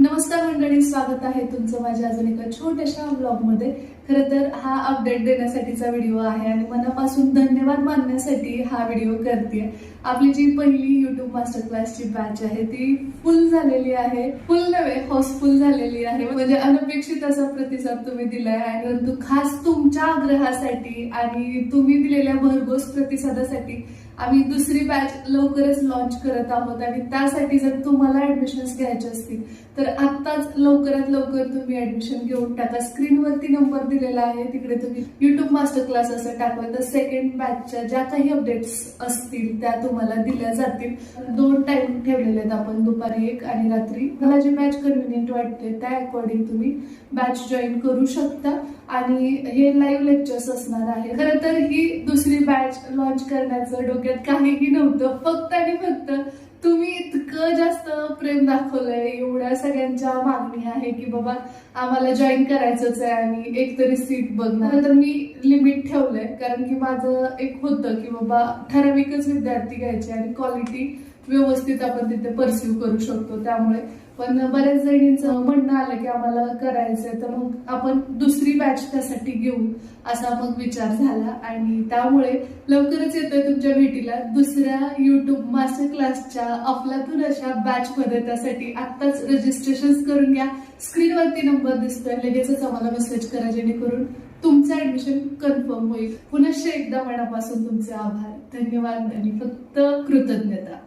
नमस्कार मंडळी, स्वागत आहे तुमचं माझ्या अजून एका छोट्याशा ब्लॉगमध्ये। खरं तर हा अपडेट देण्यासाठीचा व्हिडिओ आहे आणि मनापासून धन्यवाद मानण्यासाठी हा व्हिडिओ करते। आपली जी पहिली YouTube मास्टर क्लासची बॅच आहे ती फुल झालेली आहे, फुल नव्हे हाऊसफुल झालेली आहे। म्हणजे अनपेक्षित असा प्रतिसाद तुम्ही दिलाय आणि परंतु खास तुमच्या आग्रहासाठी आणि तुम्ही दिलेल्या भरघोस प्रतिसादासाठी आम्ही दुसरी बॅच लवकरच लॉन्च करत आहोत आणि त्यासाठी जर तुम्हाला ऍडमिशन्स घ्यायचे असतील तर आत्ताच लवकरात लवकर तुम्ही ऍडमिशन घेऊन टाका। स्क्रीनवरती नंबर दिलेला आहे, तिकडे तुम्ही YouTube मास्टर क्लास असं टाकलं तर सेकंड बॅचच्या ज्या काही अपडेट्स असतील त्या तुम्हाला दिल्या जातील। 2 टाइम ठेवलेले आहेत आपण, दुपारी 1 आणि रात्री। मला जी बॅच कन्व्हिनियंट वाटते त्या अकॉर्डिंग तुम्ही बॅच जॉईन करू शकता आणि हे लाईव्ह लेक्चर्स असणार आहे। खरं तर ही दुसरी बॅच लॉन्च करण्याचं डोक्यात काहीही नव्हतं, फक्त आणि फक्त तुम्ही इतकं जास्त प्रेम दाखवलंय, एवढ्या सगळ्यांच्या मागणी आहे की बाबा आम्हाला जॉईन करायचंच आहे आणि एक तरी सीट बघणार। तर मी लिमिट ठेवलंय कारण की माझं एक होतं की बाबा ठराविकच विद्यार्थी घ्यायचे आणि क्वालिटी व्यवस्थित आपण तिथे परस्यू करू शकतो। त्यामुळे पण बऱ्याच जणींचं म्हणणं आलं की आम्हाला करायचंय तर मग आपण दुसरी बॅच त्यासाठी घेऊ असा मग विचार झाला आणि त्यामुळे लवकरच येतोय तुमच्या भेटीला दुसऱ्या YouTube मास्टर क्लासच्या अफलातून अशा बॅच मध्ये। त्यासाठी आत्ताच रजिस्ट्रेशन करून घ्या, स्क्रीनवरती नंबर दिसतोय, लगेचच आम्हाला मेसेज करा जेणेकरून तुमचं ऍडमिशन कन्फर्म होईल। पुनश्च एकदा मनापासून तुमचे आभार, धन्यवाद आणि फक्त कृतज्ञता।